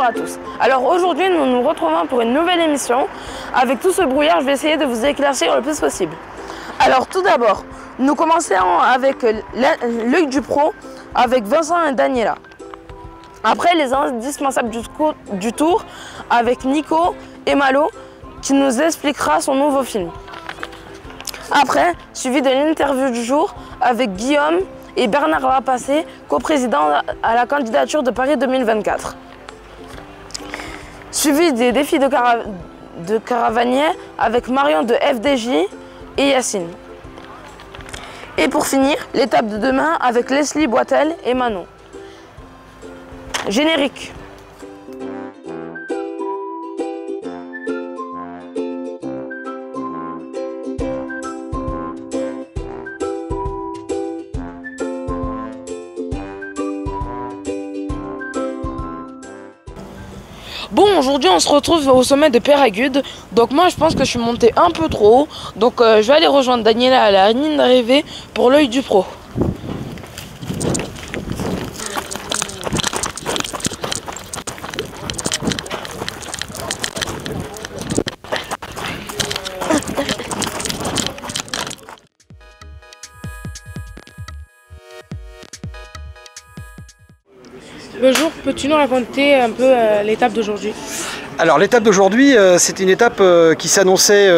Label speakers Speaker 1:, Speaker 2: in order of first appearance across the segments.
Speaker 1: à tous. Alors aujourd'hui, nous nous retrouvons pour une nouvelle émission. Avec tout ce brouillard, je vais essayer de vous éclaircir le plus possible. Alors tout d'abord, nous commençons avec l'œil du pro avec Vincent et Daniela. Après, les indispensables du tour avec Nico et Malo qui nous expliquera son nouveau film. Après, suivi de l'interview du jour avec Guillaume et Bernard Lapassé, coprésident à la candidature de Paris 2024. Suivi des défis de caravanier avec Marion de FDJ et Yacine. Et pour finir, l'étape de demain avec Leslie Boitel et Manon. Générique. Bon, aujourd'hui on se retrouve au sommet de Péragude. Donc moi je pense que je suis monté un peu trop haut. Donc je vais aller rejoindre Daniela à la ligne d'arrivée pour l'œil du pro. Bonjour, peux-tu nous raconter un peu l'étape d'aujourd'hui?
Speaker 2: Alors l'étape d'aujourd'hui, c'était une étape qui s'annonçait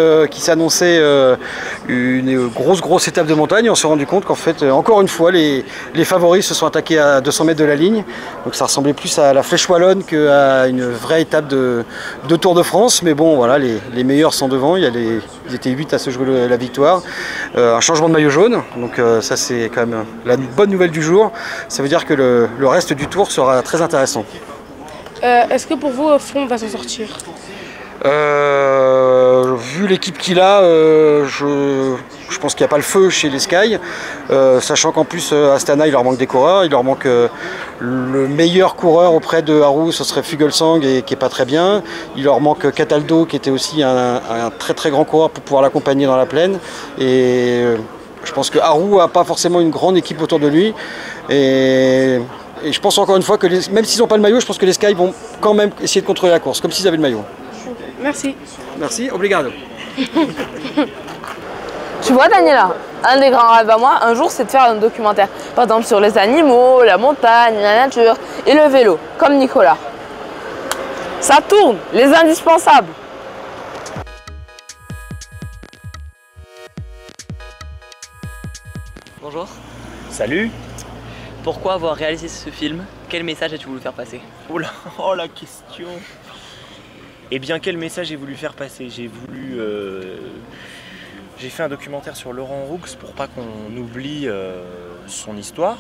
Speaker 2: une grosse étape de montagne. On s'est rendu compte qu'en fait, encore une fois, les favoris se sont attaqués à 200 mètres de la ligne. Donc ça ressemblait plus à la Flèche Wallonne qu'à une vraie étape de Tour de France. Mais bon, voilà, les meilleurs sont devant. Ils étaient 8 à se jouer la victoire. Un changement de maillot jaune. Donc ça, c'est quand même la bonne nouvelle du jour. Ça veut dire que le reste du tour sera très intéressant.
Speaker 1: Est-ce que pour vous, Froome va s'en sortir?
Speaker 2: Vu l'équipe qu'il a, je pense qu'il n'y a pas le feu chez les Sky, sachant qu'en plus Astana il leur manque des coureurs, il leur manque le meilleur coureur auprès de Haru, ce serait Fuglsang et qui est pas très bien, il leur manque Cataldo qui était aussi un très grand coureur pour pouvoir l'accompagner dans la plaine, et je pense que Haru n'a pas forcément une grande équipe autour de lui, et je pense encore une fois que même s'ils n'ont pas le maillot, je pense que les Sky vont quand même essayer de contrôler la course, comme s'ils avaient le maillot.
Speaker 1: Merci.
Speaker 2: Merci, obrigado.
Speaker 1: Tu vois Daniela, un des grands rêves à moi, un jour, c'est de faire un documentaire. Par exemple sur les animaux, la montagne, la nature et le vélo, comme Nicolas. Ça tourne, les indispensables.
Speaker 3: Bonjour.
Speaker 4: Salut.
Speaker 3: Pourquoi avoir réalisé ce film? Quel message as-tu voulu faire passer?
Speaker 4: Oula, oh la question. Eh bien, quel message j'ai voulu faire passer? J'ai fait un documentaire sur Laurent Roux pour pas qu'on oublie son histoire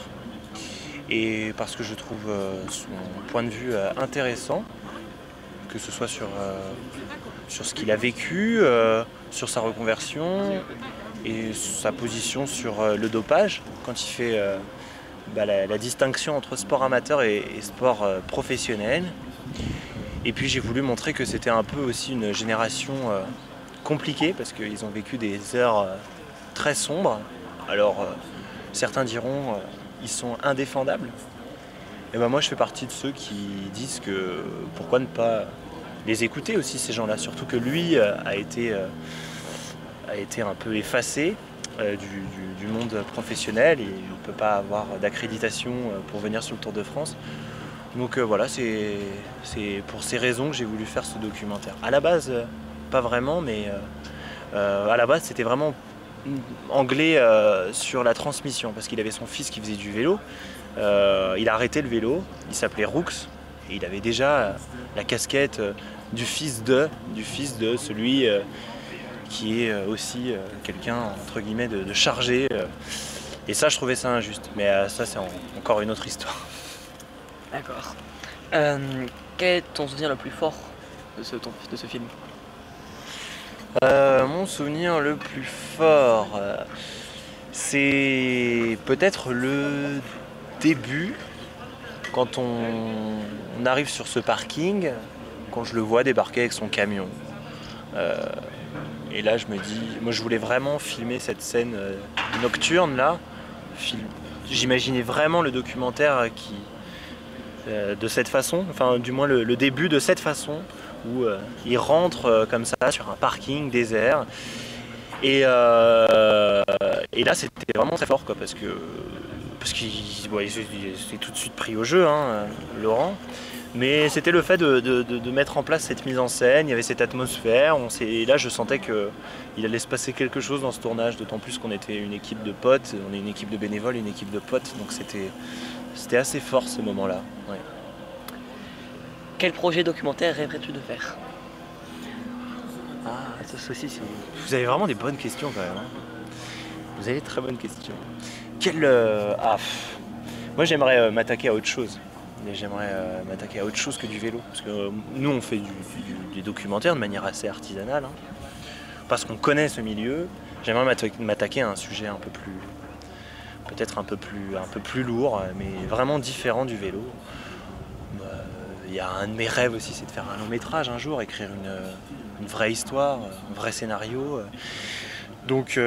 Speaker 4: et parce que je trouve son point de vue intéressant, que ce soit sur ce qu'il a vécu, sur sa reconversion et sa position sur le dopage quand il fait la distinction entre sport amateur et sport professionnel. Et puis j'ai voulu montrer que c'était un peu aussi une génération compliquée parce qu'ils ont vécu des heures très sombres. Alors certains diront ils sont indéfendables. Et ben moi je fais partie de ceux qui disent que pourquoi ne pas les écouter aussi ces gens-là, surtout que lui a été un peu effacé du monde professionnel et il ne peut pas avoir d'accréditation pour venir sur le Tour de France. Donc voilà, c'est pour ces raisons que j'ai voulu faire ce documentaire. À la base, pas vraiment, mais à la base c'était vraiment anglais sur la transmission parce qu'il avait son fils qui faisait du vélo. Il a arrêté le vélo, il s'appelait Roux et il avait déjà la casquette du fils de celui qui est aussi quelqu'un entre guillemets de chargé. Et ça, je trouvais ça injuste. Mais ça, c'est encore une autre histoire.
Speaker 3: D'accord. Quel est ton souvenir le plus fort de ce film?
Speaker 4: Mon souvenir le plus fort, c'est peut-être le début, quand on arrive sur ce parking, quand je le vois débarquer avec son camion. Et là, je me dis, moi je voulais vraiment filmer cette scène nocturne là. J'imaginais vraiment le documentaire de cette façon, enfin du moins le début de cette façon, où il rentre comme ça sur un parking désert. Et là c'était vraiment très fort quoi, parce qu'il s'est tout de suite pris au jeu, hein, Laurent. Mais c'était le fait de mettre en place cette mise en scène, il y avait cette atmosphère, et là je sentais qu'il allait se passer quelque chose dans ce tournage, d'autant plus qu'on était une équipe de potes, on est une équipe de bénévoles, une équipe de potes, donc c'était assez fort ce moment-là. Ouais.
Speaker 3: Quel projet documentaire rêverais-tu de faire?
Speaker 4: Ah, ça aussi, vous avez vraiment des bonnes questions quand même. Hein. Vous avez de très bonnes questions. Moi j'aimerais m'attaquer à autre chose. J'aimerais m'attaquer à autre chose que du vélo. Parce que nous on fait des documentaires de manière assez artisanale. Hein. Parce qu'on connaît ce milieu. J'aimerais m'attaquer à un sujet un peu plus. Peut-être un peu plus lourd, mais vraiment différent du vélo. Il y a un de mes rêves aussi, c'est de faire un long métrage un jour, écrire une vraie histoire, un vrai scénario. Donc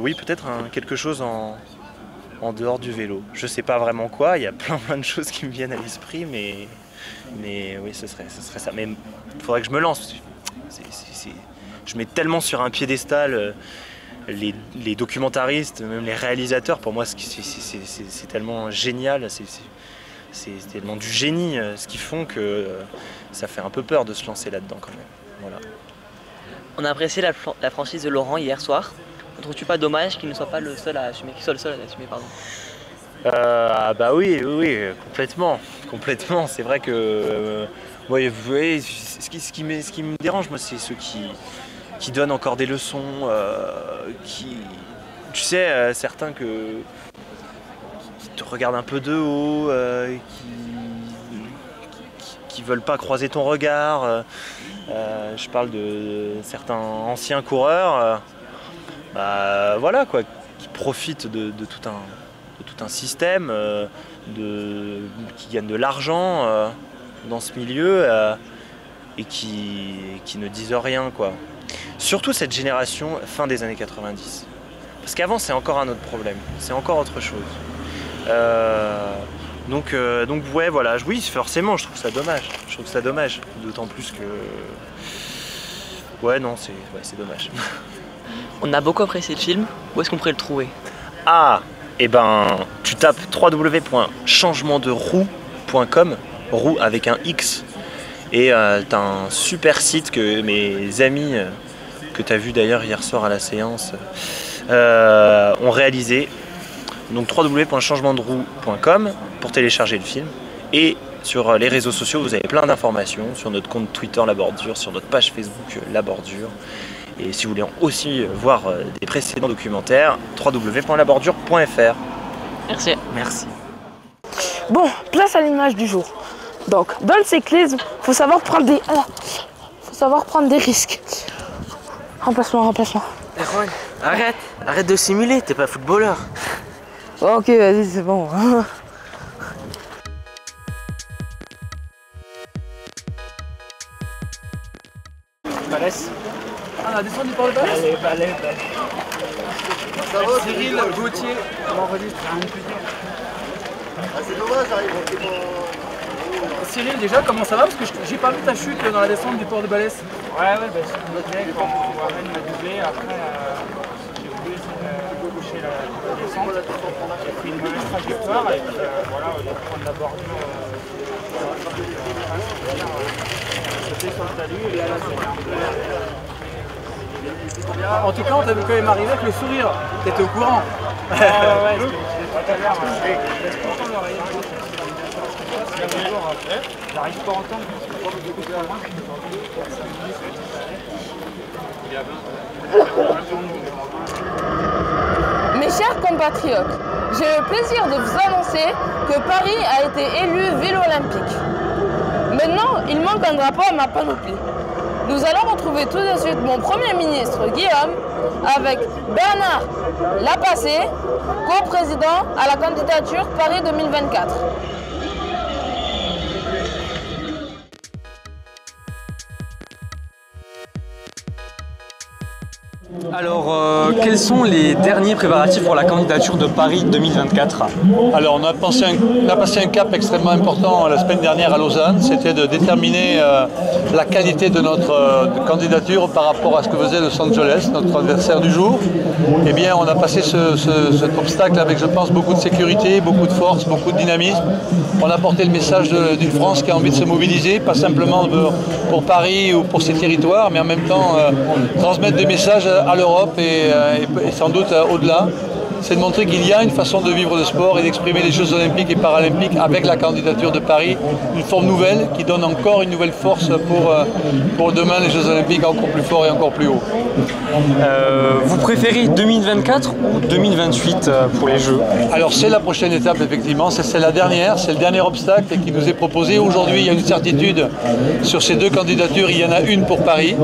Speaker 4: oui, peut-être quelque chose en dehors du vélo. Je sais pas vraiment quoi, il y a plein de choses qui me viennent à l'esprit, mais oui, ce serait ça. Mais il faudrait que je me lance. Je mets tellement sur un piédestal les documentaristes, même les réalisateurs. Pour moi, c'est tellement génial, c'est tellement du génie ce qu'ils font que ça fait un peu peur de se lancer là-dedans quand même. Voilà.
Speaker 3: On a apprécié la franchise de Laurent hier soir. Ne trouves-tu pas dommage qu'il ne soit pas le seul à assumer, pardon?
Speaker 4: Bah oui, complètement. C'est vrai que ce qui me dérange, moi, c'est ceux qui donnent encore des leçons, tu sais, certains qui te regardent un peu de haut, qui veulent pas croiser ton regard. Je parle de certains anciens coureurs. Voilà quoi, qui profitent de tout un système, qui gagnent de l'argent dans ce milieu et qui ne disent rien quoi. Surtout cette génération fin des années 90. Parce qu'avant c'est encore un autre problème, c'est encore autre chose. Donc ouais voilà, oui forcément je trouve ça dommage. D'autant plus que... Ouais non, c'est dommage.
Speaker 3: On a beaucoup apprécié le film, où est-ce qu'on pourrait le trouver?
Speaker 4: Ah, et ben tu tapes www.changementderoue.com, roue avec un X, et t'as un super site que mes amis, que t'as vu d'ailleurs hier soir à la séance, ont réalisé. Donc www.changementderoue.com pour télécharger le film, et sur les réseaux sociaux vous avez plein d'informations, sur notre compte Twitter La Bordure, sur notre page Facebook La Bordure. Et si vous voulez aussi voir des précédents documentaires, www.labordure.fr.
Speaker 3: Merci.
Speaker 1: Bon, place à l'image du jour. Donc, dans le cyclisme, faut savoir prendre des risques. Remplacement.
Speaker 5: Erwan, arrête de simuler, t'es pas footballeur.
Speaker 1: Ok, vas-y, c'est bon.
Speaker 6: Balès. Ah, descend du port de Balès. Allez. Ça va, Cyril Gauthier, on enregistre. C'est dommage, j'arrive. Cyril, déjà, comment ça va? Parce que j'ai pas vu ta chute dans la descente du port de Balès.
Speaker 7: Ouais, c'est une bonne idée. Quand Mohamed m'a doublé, après, j'ai voulu boucher la descente. J'ai pris une mauvaise trajectoire et puis voilà, au lieu de prendre la bordure, sauter sur le talus et là, c'était un peu.
Speaker 6: En tout cas, on t'a vu quand même arriver avec le sourire. T'étais au courant.
Speaker 7: Ouais, je l'ai tout à l'heure. J'arrive pas à entendre.
Speaker 1: Mes chers compatriotes, j'ai le plaisir de vous annoncer que Paris a été élu ville olympique. Maintenant, il manque un drapeau à ma panoplie. Nous allons retrouver tout de suite mon Premier ministre Guillaume avec Bernard Lapassé, co-président à la candidature Paris 2024.
Speaker 8: Alors, quels sont les derniers préparatifs pour la candidature de Paris 2024?
Speaker 9: Alors, on a passé un cap extrêmement important la semaine dernière à Lausanne, c'était de déterminer la qualité de notre candidature par rapport à ce que faisait Los Angeles, notre adversaire du jour. Eh bien, on a passé cet obstacle avec, je pense, beaucoup de sécurité, beaucoup de force, beaucoup de dynamisme. On a porté le message d'une France qui a envie de se mobiliser, pas simplement pour Paris ou pour ses territoires, mais en même temps transmettre des messages à l'Europe et sans doute au-delà. C'est de montrer qu'il y a une façon de vivre le sport et d'exprimer les Jeux Olympiques et Paralympiques avec la candidature de Paris, une forme nouvelle qui donne encore une nouvelle force pour demain les Jeux Olympiques encore plus forts et encore plus haut.
Speaker 8: Vous préférez 2024 ou 2028 pour les Jeux? Alors
Speaker 9: c'est la prochaine étape effectivement, c'est la dernière, c'est le dernier obstacle qui nous est proposé. Aujourd'hui il y a une certitude sur ces deux candidatures, il y en a une pour Paris.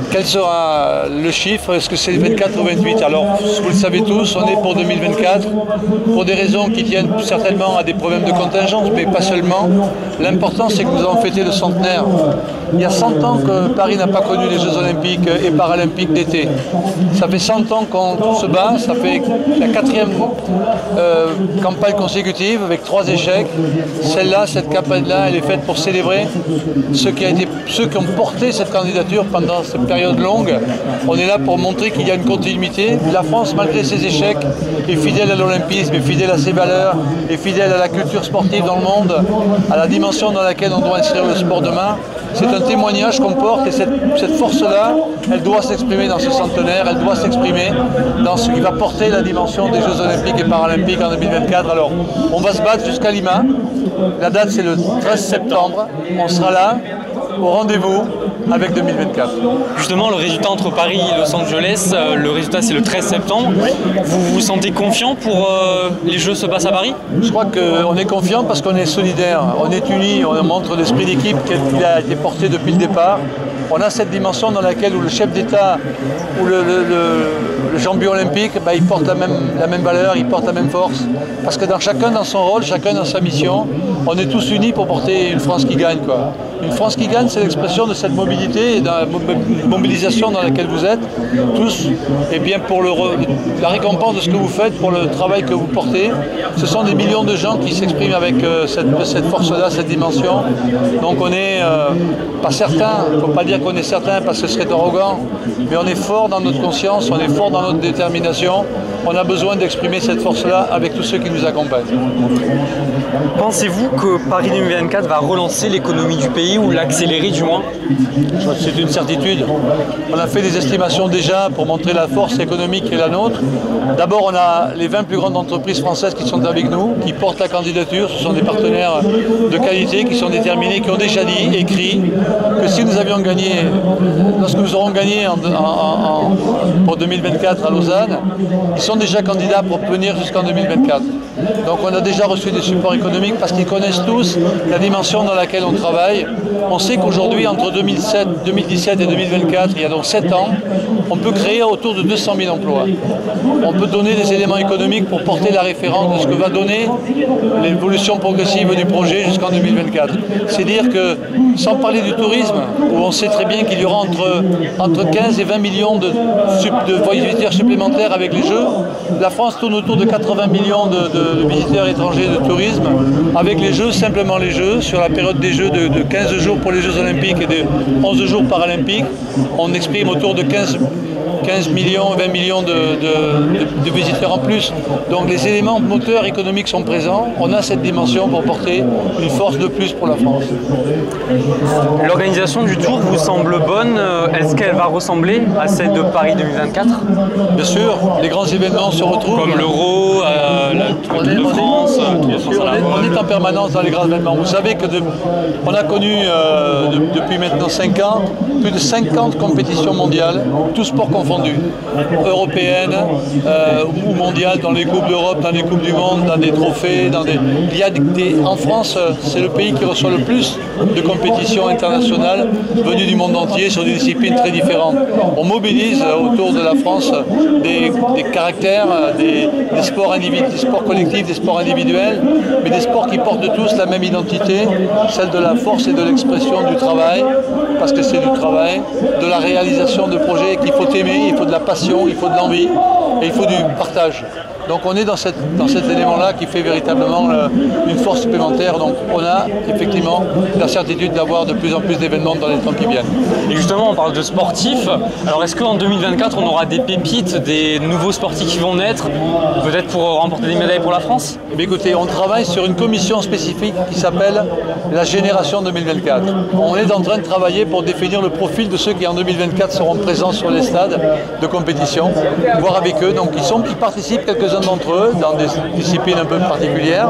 Speaker 9: Quel sera le chiffre? Est-ce que c'est 24 ou 28? Alors vous le savez tous, on est pour 2024, pour des raisons qui tiennent certainement à des problèmes de contingence, mais pas seulement. L'important c'est que nous avons fêté le centenaire. Il y a 100 ans que Paris n'a pas connu les Jeux Olympiques et Paralympiques d'été. Ça fait 100 ans qu'on se bat, ça fait la 4e campagne consécutive avec 3 échecs. Celle-là, cette campagne-là, elle est faite pour célébrer ceux qui ont porté cette candidature pendant cette période longue. On est là pour montrer qu'il y a une continuité. La France, malgré ses échecs, est fidèle à l'olympisme, est fidèle à ses valeurs, est fidèle à la culture sportive dans le monde, à la dimension dans laquelle on doit inscrire le sport demain. C'est un témoignage qu'on porte et cette force-là, elle doit s'exprimer dans ce centenaire, elle doit s'exprimer dans ce qui va porter la dimension des Jeux Olympiques et Paralympiques en 2024. Alors, on va se battre jusqu'à Lima. La date, c'est le 13 septembre. On sera là, au rendez-vous avec 2024.
Speaker 8: Justement, le résultat entre Paris et Los Angeles, le résultat c'est le 13 septembre. Vous vous sentez confiant pour les Jeux se passent à Paris?
Speaker 9: Je crois qu'on est confiant parce qu'on est solidaire, on est unis, on montre l'esprit d'équipe qui a été porté depuis le départ. On a cette dimension dans laquelle où le chef d'État ou le champion olympique, il porte la même valeur, il porte la même force. Parce que chacun dans son rôle, chacun dans sa mission, on est tous unis pour porter une France qui gagne, quoi. Une France qui gagne, c'est l'expression de cette mobilité et de la mobilisation dans laquelle vous êtes, tous, et bien pour la récompense de ce que vous faites, pour le travail que vous portez. Ce sont des millions de gens qui s'expriment avec cette force-là, cette dimension. Donc on n'est pas certain, il ne faut pas dire qu'on est certain parce que ce serait arrogant, mais on est fort dans notre conscience, on est fort dans notre détermination. On a besoin d'exprimer cette force-là avec tous ceux qui nous accompagnent.
Speaker 8: Pensez-vous que Paris 2024 va relancer l'économie du pays ou l'accélérer du moins?
Speaker 9: C'est une certitude. On a fait des estimations déjà pour montrer la force économique qui est la nôtre. D'abord, on a les 20 plus grandes entreprises françaises qui sont avec nous, qui portent la candidature. Ce sont des partenaires de qualité qui sont déterminés, qui ont déjà dit, écrit, que si nous avions gagné, lorsque nous aurons gagné pour 2024 à Lausanne, ils sont déjà candidats pour venir jusqu'en 2024. Donc on a déjà reçu des supports économiques parce qu'ils connaissent tous la dimension dans laquelle on travaille. On sait qu'aujourd'hui, entre 2017 et 2024, il y a donc 7 ans, on peut créer autour de 200 000 emplois. On peut donner des éléments économiques pour porter la référence de ce que va donner l'évolution progressive du projet jusqu'en 2024. C'est dire que, sans parler du tourisme, où on sait très bien qu'il y aura entre 15 et 20 millions de visiteurs supplémentaires avec les Jeux, la France tourne autour de 80 millions de visiteurs étrangers de tourisme. Avec les Jeux, simplement les Jeux, sur la période des Jeux de 15 jours pour les Jeux Olympiques et de 11 jours paralympiques, on exprime autour de 15 millions, 20 millions de visiteurs en plus. Donc les éléments moteurs économiques sont présents. On a cette dimension pour porter une force de plus pour la France.
Speaker 8: L'organisation du Tour vous semble bonne. Est-ce qu'elle va ressembler à celle de Paris 2024?
Speaker 9: Bien sûr, les grands événements se retrouvent.
Speaker 8: Comme l'Euro, la Tour de France,
Speaker 9: on est en permanence dans les grands événements. Vous savez qu'on a connu depuis maintenant 5 ans plus de 50 compétitions mondiales, tous sports confondus, européennes ou mondiales, dans les Coupes d'Europe, dans les Coupes du Monde, dans des trophées. En France, c'est le pays qui reçoit le plus de compétitions internationales venues du monde entier sur des disciplines très différentes. On mobilise autour de la France des caractères, des sports individuels, des sports collectifs, des sports individuels, mais des sports qui portent tous la même identité, celle de la force et de l'expression du travail, parce que c'est du travail, de la réalisation de projets qu'il faut aimer, il faut de la passion, il faut de l'envie et il faut du partage. Donc on est dans cet élément-là qui fait véritablement une force supplémentaire. Donc on a effectivement la certitude d'avoir de plus en plus d'événements dans les temps qui viennent.
Speaker 8: Et justement, on parle de sportifs. Alors est-ce qu'en 2024, on aura des pépites, des nouveaux sportifs qui vont naître, peut-être pour remporter des médailles pour la France?
Speaker 9: Eh bien, écoutez, on travaille sur une commission spécifique qui s'appelle la Génération 2024. On est en train de travailler pour définir le profil de ceux qui en 2024 seront présents sur les stades de compétition, voir avec eux. Donc ils participent, quelques-uns d'entre eux, dans des disciplines un peu particulières,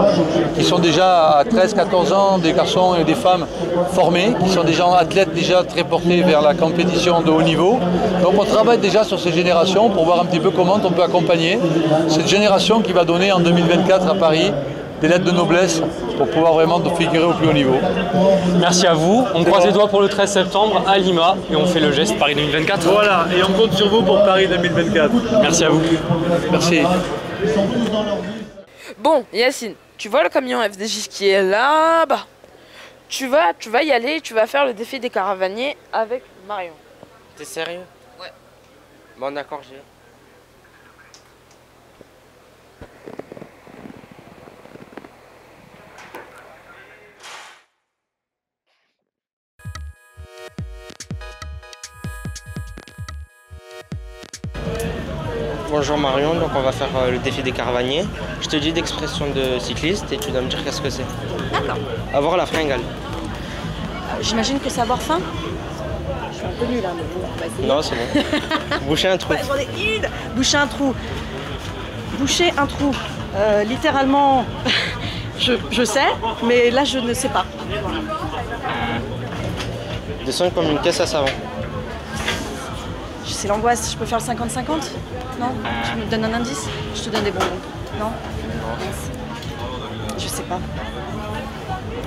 Speaker 9: qui sont déjà à 13-14 ans, des garçons et des femmes formés, qui sont des gens athlètes déjà très portés vers la compétition de haut niveau. Donc on travaille déjà sur ces générations pour voir un petit peu comment on peut accompagner cette génération qui va donner en 2024 à Paris des lettres de noblesse pour pouvoir vraiment figurer au plus haut niveau.
Speaker 8: Merci à vous. On croise les doigts pour le 13 septembre à Lima et on fait le geste Paris 2024.
Speaker 9: Voilà, et on compte sur vous pour Paris 2024.
Speaker 8: Merci à vous.
Speaker 9: Merci.
Speaker 1: Bon, Yacine, tu vois le camion FDJ qui est là-bas. Tu vas y aller, tu vas faire le défi des caravaniers avec Marion.
Speaker 5: T'es sérieux?
Speaker 1: Ouais.
Speaker 5: Bon d'accord, j'y vais. Bonjour Marion, donc on va faire le défi des caravaniers. Je te dis d'expression de cycliste et tu dois me dire qu'est-ce que c'est.
Speaker 10: D'accord.
Speaker 5: Avoir la fringale.
Speaker 10: J'imagine que c'est avoir faim. Je suis un peu nulle là, mais bon, on va essayer.
Speaker 5: Non, c'est bon. Boucher un trou.
Speaker 10: Ouais, j'en ai une. Boucher un trou. Boucher un trou. Littéralement, je sais, mais là je ne sais pas.
Speaker 5: Descendre comme une caisse à savon.
Speaker 10: C'est l'angoisse, je peux faire le 50-50? Non? Tu me donnes un indice? Je te donne des bonbons. Non? Je sais pas.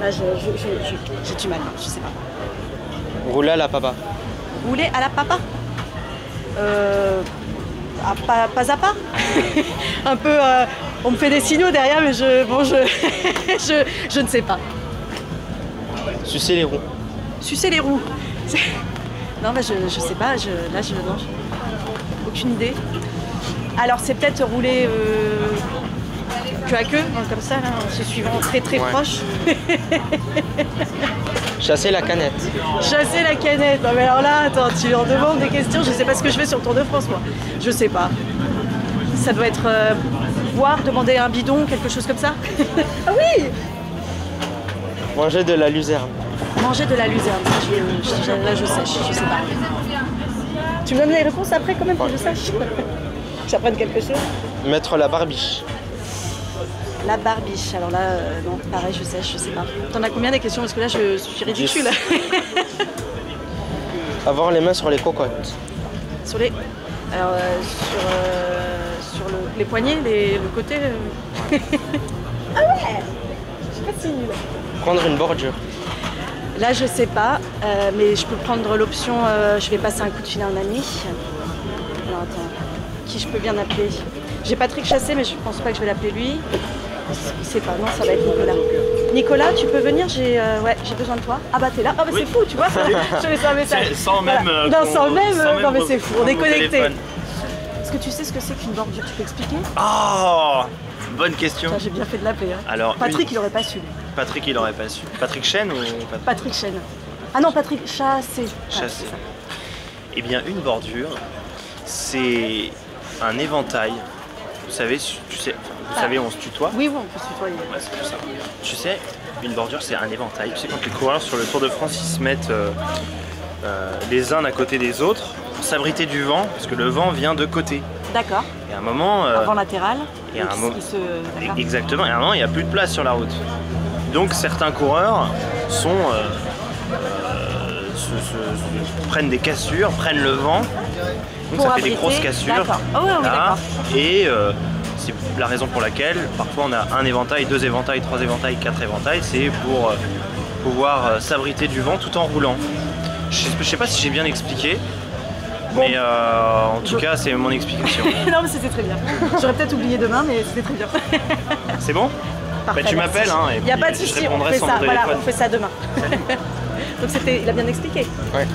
Speaker 10: Là, j'ai du mal, je sais pas.
Speaker 5: Rouler à la papa.
Speaker 10: Rouler à la papa? Pas à pas? Un peu, on me fait des signaux derrière, mais je ne sais pas.
Speaker 5: Sucer les roues.
Speaker 10: Sucer les roues? Non, bah je sais pas, non, aucune idée. Alors c'est peut-être rouler queue à queue, comme ça, là, en se suivant très proche.
Speaker 5: Chasser la canette.
Speaker 10: Chasser la canette. Non mais alors là, attends, tu en demandes des questions, je sais pas ce que je fais sur le Tour de France, moi. Je sais pas. Ça doit être boire, demander un bidon, quelque chose comme ça. Ah oui!
Speaker 5: Manger de la luzerne.
Speaker 10: Manger de la luzerne, là je sais pas. Tu me donnes les réponses après quand même pour que je sache. J'apprenne quelque chose.
Speaker 5: Mettre la barbiche.
Speaker 10: La barbiche, alors là, non, pareil, je sais pas. T'en as combien des questions? Parce que là, je suis ridicule.
Speaker 5: Avoir les mains sur les cocottes.
Speaker 10: Sur les... Alors, sur les poignets, le côté... Ah ouais! Je suis pas si nulle.
Speaker 5: Prendre une bordure.
Speaker 10: Là, je sais pas, mais je peux prendre l'option je vais passer un coup de fil à un ami. Alors attends, qui je peux bien appeler? J'ai Patrick Chassé, mais je pense pas que je vais l'appeler lui. Je sais pas, non, ça va être Nicolas. Nicolas, tu peux venir, j'ai besoin de toi. Ah bah t'es là, ah bah oui. C'est fou, tu vois. Je laisse un message.
Speaker 4: Sans même.
Speaker 10: Voilà. Non, sans même. Non mais c'est fou, on est connectés. Est-ce que tu sais ce que c'est qu'une bordure? Tu peux expliquer?
Speaker 4: Oh, bonne question.
Speaker 10: J'ai bien fait de l'appeler. Hein.
Speaker 4: Alors,
Speaker 10: Patrick, il aurait pas su.
Speaker 4: Patrick, il aurait pas su. Patrick Chêne ou
Speaker 10: Patrick Chêne. Ah non, Patrick Chassé.
Speaker 4: Chassé. Eh bien, une bordure, c'est un éventail. Vous savez, vous savez, on se tutoie.
Speaker 10: Oui, on peut se tutoyer.
Speaker 4: Ouais, c'est tout ça. Tu sais, une bordure, c'est un éventail. Tu sais, quand les coureurs sur le Tour de France, ils se mettent les uns à côté des autres pour s'abriter du vent, parce que le vent vient de côté.
Speaker 10: D'accord.
Speaker 4: Et à un moment...
Speaker 10: un vent latéral.
Speaker 4: Et à un moment... Exactement. Et à un moment, il n'y a plus de place sur la route. Donc, certains coureurs prennent des cassures, prennent le vent. Donc, ça fait des grosses cassures.
Speaker 10: D'accord. Oh, oui, d'accord.
Speaker 4: Et c'est la raison pour laquelle, parfois, on a un éventail, 2 éventails, 3 éventails, 4 éventails. C'est pour pouvoir s'abriter du vent tout en roulant. Je sais pas si j'ai bien expliqué. Bon. Mais en tout cas, c'est mon explication.
Speaker 10: Non, mais c'était très bien. J'aurais peut-être oublié demain, mais c'était très bien.
Speaker 4: C'est bon?
Speaker 10: Parfait,
Speaker 4: bah, tu m'appelles, hein, et
Speaker 10: y a pas de souci, on fait ça. Voilà, on fait ça demain. Donc il a bien expliqué.
Speaker 5: Ouais,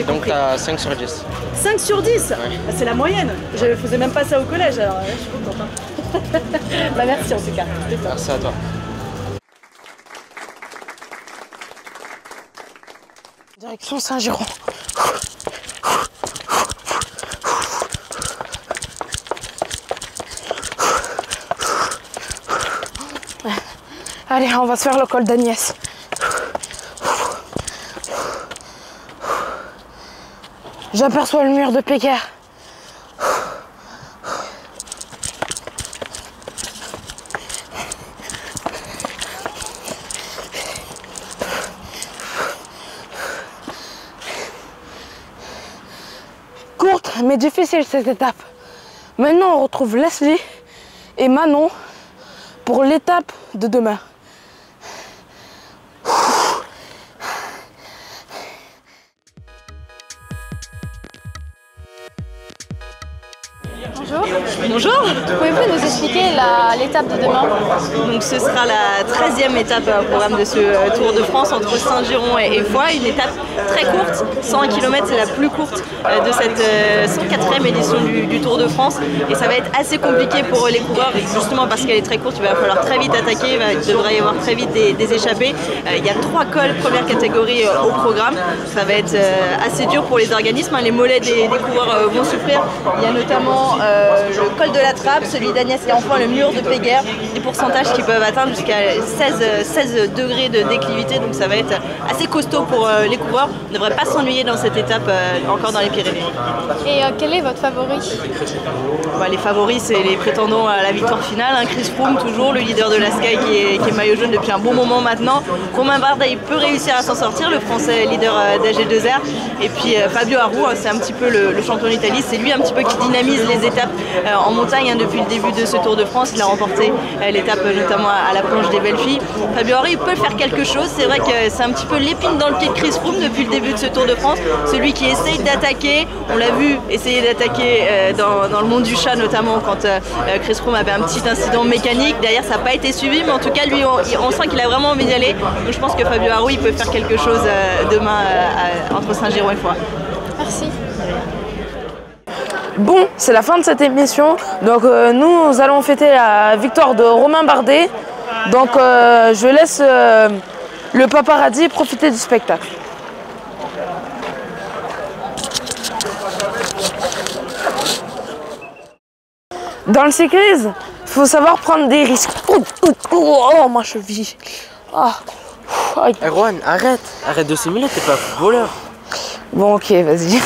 Speaker 5: donc tu as 5 sur 10.
Speaker 10: 5 sur 10
Speaker 5: ouais.
Speaker 10: Bah, c'est la moyenne. Je faisais même pas ça au collège, alors je suis contente. Hein. Bah, merci en tout cas.
Speaker 5: Merci à toi.
Speaker 1: Direction Saint-Giron. Allez, on va se faire le col d'Agnès. J'aperçois le mur de Péguerre. Courte mais difficile cette étape. Maintenant on retrouve Leslie et Manon pour l'étape de demain.
Speaker 11: Bonjour.
Speaker 10: Bonjour.
Speaker 11: Pouvez-vous nous expliquer l'étape de demain?
Speaker 10: Donc ce sera la 13e étape au programme de ce Tour de France entre Saint-Giron et Foix. Une étape très courte, 101 km, c'est la plus courte de cette 104e édition du Tour de France. Et ça va être assez compliqué pour les coureurs, justement parce qu'elle est très courte, il va falloir très vite attaquer, il devrait y avoir très vite des échappées. Il y a 3 cols première catégorie au programme. Ça va être assez dur pour les organismes, les mollets des coureurs vont souffrir. Il y a notamment le col de la Trappe, celui d'Agnès et enfin le mur de Péguerre, des pourcentages qui peuvent atteindre jusqu'à 16 degrés de déclivité, donc ça va être assez costaud pour les coureurs. On ne devrait pas s'ennuyer dans cette étape encore dans les Pyrénées.
Speaker 11: Et quel est votre favori?
Speaker 10: Les favoris, c'est les prétendants à la victoire finale. Chris Froome, toujours le leader de la Sky qui est maillot jaune depuis un bon moment maintenant. Romain Bardet peut réussir à s'en sortir, le français leader d'AG2R. Et puis Fabio Aru, c'est un petit peu le champion d'Italie, c'est lui un petit peu qui dynamise les étapes en montagne depuis le début de ce Tour de France. Il a remporté l'étape notamment à la planche des belles filles. Fabio Aru, il peut faire quelque chose. C'est vrai que c'est un petit peu l'épine dans le pied de Chris Froome depuis le début de ce Tour de France. Celui qui essaye d'attaquer, on l'a vu essayer d'attaquer dans le monde du chat notamment quand Chris Froome avait un petit incident mécanique. Derrière ça n'a pas été suivi, mais en tout cas lui on sent qu'il a vraiment envie d'y aller. Donc je pense que Fabio Aru il peut faire quelque chose demain entre Saint-Giron et Foix.
Speaker 11: Merci.
Speaker 1: Bon, c'est la fin de cette émission. Donc nous allons fêter la victoire de Romain Bardet. Donc je laisse le paparazzi profiter du spectacle. Dans le cyclisme, il faut savoir prendre des risques. Oh, ma cheville.
Speaker 5: Erwan, arrête de simuler, t'es pas footballeur.
Speaker 1: Bon, ok, vas-y.